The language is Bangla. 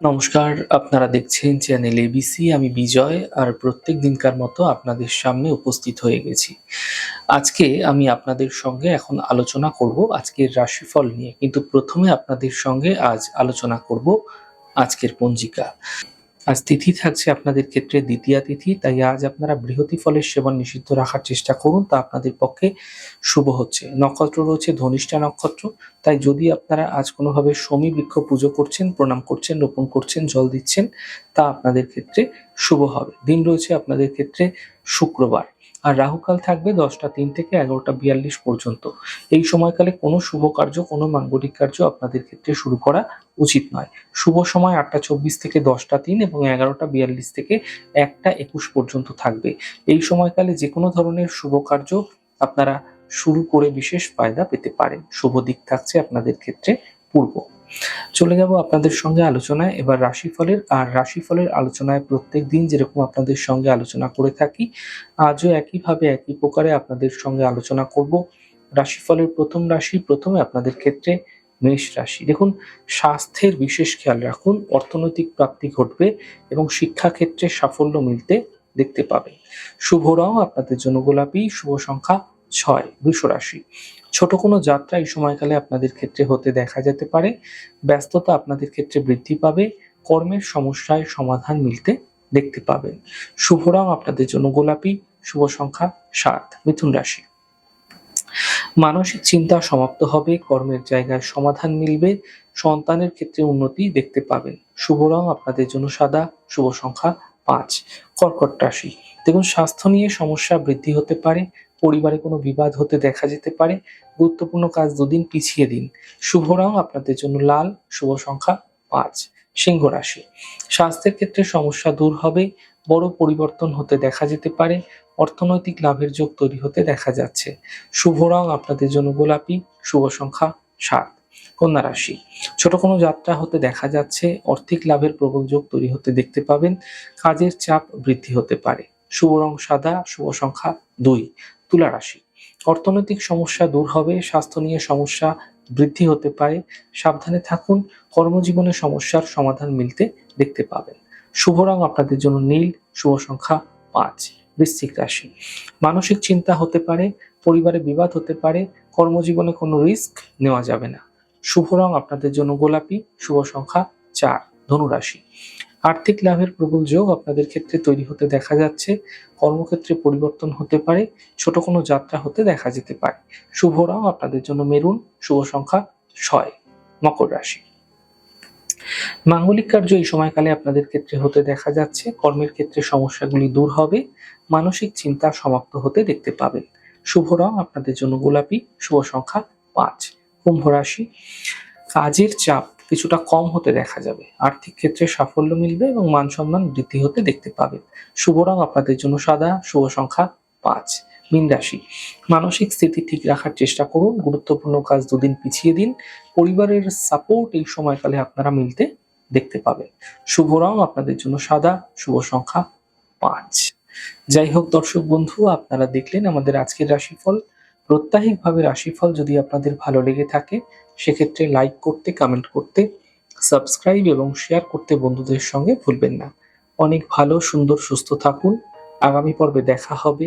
নমস্কার, আপনারা দেখছেন চ্যানেল এবিসি। আমি বিজয় আর প্রত্যেক দিনকার মতো আপনাদের সামনে উপস্থিত হয়ে গেছি। আজকে আমি আপনাদের সঙ্গে এখন আলোচনা করব আজকের রাশিফল নিয়ে। কিন্তু প্রথমে আপনাদের সঙ্গে আজ আলোচনা করব আজকের পঞ্জিকা। আজ তিথি থাকছে আপনাদের ক্ষেত্রে দ্বিতীয়া তিথি, তাই আজ আপনারা বৃহতি ফলের সেবন নিষিদ্ধ রাখার চেষ্টা করুন, তা আপনাদের পক্ষে শুভ হচ্ছে। নক্ষত্র রয়েছে ধনিষ্ঠা নক্ষত্র, তাই যদি আপনারা আজ কোনোভাবে শমী বৃক্ষ পুজো করছেন, প্রণাম করছেন, রোপণ করছেন, জল দিচ্ছেন, তা আপনাদের ক্ষেত্রে শুভ হবে। দিন রয়েছে আপনাদের ক্ষেত্রে শুক্রবার, আর রাহুকাল থাকবে 10টা 3 থেকে 11টা 42 পর্যন্ত। এই সময়কালে কোনো শুভ কার্য, কোনো মাঙ্গলিক কার্য আপনাদের ক্ষেত্রে শুরু করা উচিত নয়। শুভ সময় 8টা 24 থেকে 10টা 3 এবং 11টা 42 থেকে 1টা 21 পর্যন্ত থাকবে। এই সময়কালে যে কোনো ধরনের শুভ কার্য আপনারা শুরু করে বিশেষ ফায়দা পেতে পারেন। শুভ দিক থাকছে আপনাদের ক্ষেত্রে পূর্ব। চলে যাব আপনাদের সঙ্গে আলোচনায় এবার রাশিফলের। আর রাশিফলের আলোচনায় প্রত্যেক দিন যেরকম আপনাদের সঙ্গে আলোচনা করে থাকি, আজও একইভাবে একই প্রকারে আপনাদের সঙ্গে আলোচনা করব। রাশিফলের প্রথম রাশি, প্রথমে আপনাদের ক্ষেত্রে মেষ রাশি। দেখুন, স্বাস্থ্যের বিশেষ খেয়াল রাখুন, অর্থনৈতিক প্রাপ্তি ঘটবে এবং শিক্ষাক্ষেত্রে সাফল্য মিলতে দেখতে পাবেন। শুভ রং আপনাদের জন্য গোলাপি, শুভ সংখ্যা 6। বৃষ রাশি, ছোট কোনো যাত্রা এই সময়কালে আপনাদের ক্ষেত্রে হতে দেখা যেতে পারে। ব্যস্ততা আপনাদের ক্ষেত্রে বৃদ্ধি পাবে, কর্মের সমস্যায় সমাধান মিলতে দেখতে পাবেন। শুভ রং আপনাদের জন্য গোলাপি, শুভ সংখ্যা 7। মিথুন রাশি, মানসিক চিন্তা সমাপ্ত হবে, কর্মের জায়গায় সমাধান মিলবে, সন্তানের ক্ষেত্রে উন্নতি দেখতে পাবেন। শুভ রং আপনাদের জন্য সাদা, শুভ সংখ্যা 5। কর্কট রাশি, দেখুন স্বাস্থ্য নিয়ে সমস্যা বৃদ্ধি হতে পারে, পরিবারে কোনো বিবাদ হতে দেখা যেতে পারে, গুরুত্বপূর্ণ কাজ দুদিন পিছিয়ে দিন। শুভ রং আপনাদের জন্য লাল, শুভ সংখ্যা 5। সিংহ রাশি, স্বাস্থ্যের ক্ষেত্রে সমস্যা দূর হবে, বড় পরিবর্তন হতে দেখা যেতে পারে, অর্থনৈতিক লাভের যোগ তৈরি হতে দেখা যাচ্ছে। শুভ রং আপনাদের জন্য গোলাপি, শুভ সংখ্যা 7। কন্যা রাশি, ছোট কোনো যাত্রা হতে দেখা যাচ্ছে, আর্থিক লাভের প্রবল যোগ তৈরি হতে দেখতে পাবেন, কাজের চাপ বৃদ্ধি হতে পারে। শুভ রং সাদা, শুভ সংখ্যা 2। তুলা রাশি, অর্থনৈতিক সমস্যা দূর হবে, স্বাস্থ্য নিয়ে সমস্যা বৃদ্ধি হতে পারে, সাবধানে থাকুন, কর্মজীবনে সমস্যার সমাধান মিলতে দেখতে পাবেন। শুভ রং আপনাদের জন্য নীল, শুভ সংখ্যা 5। বৃশ্চিক রাশি, মানসিক চিন্তা হতে পারে, পরিবারে বিবাদ হতে পারে, কর্মজীবনে কোনো রিস্ক নেওয়া যাবে না। শুভ রং আপনাদের জন্য গোলাপি, শুভ সংখ্যা 4। ধনুরাশি, আর্থিক লাভের প্রবল যোগ আপনাদের ক্ষেত্রে তৈরি হতে দেখা যাচ্ছে, কর্মক্ষেত্রে পরিবর্তন হতে পারে, ছোট কোনো যাত্রা হতে দেখা যেতে পারে। শুভ রং আপনাদের জন্য মেরুন, শুভ সংখ্যা 6। মকর রাশি, মাঙ্গলিক কার্য এই সময়কালে আপনাদের ক্ষেত্রে হতে দেখা যাচ্ছে, কর্মের ক্ষেত্রে সমস্যাগুলি দূর হবে, মানসিক চিন্তা সমাপ্ত হতে দেখতে পাবেন। শুভ রং আপনাদের জন্য গোলাপি, শুভ সংখ্যা 5। কুম্ভ রাশি, কাজের চাপ কিছুটা কম হতে দেখা যাবে, আর্থিক ক্ষেত্রে সাফল্য মিলবে এবং মান সম্মান বৃদ্ধি হতে দেখতে পাবেন। শুভ রং আপনাদের জন্য সাদা, শুভ সংখ্যা 5। মীন রাশি, মানসিক স্থিতি ঠিক রাখার চেষ্টা করুন, গুরুত্বপূর্ণ কাজ দুদিন পিছিয়ে দিন, পরিবারের সাপোর্ট এই সময়কালে আপনারা মিলতে দেখতে পাবেন। শুভ রং আপনাদের জন্য সাদা, শুভ সংখ্যা 5। যাই হোক দর্শক বন্ধু, আপনারা দেখলেন আমাদের আজকের রাশিফল। প্রত্যাহিকভাবে রাশিফল যদি আপনাদের ভালো লেগে থাকে, সেক্ষেত্রে লাইক করতে, কমেন্ট করতে, সাবস্ক্রাইব এবং শেয়ার করতে বন্ধুদের সঙ্গে ভুলবেন না। অনেক ভালো, সুন্দর, সুস্থ থাকুন। আগামী পর্বে দেখা হবে।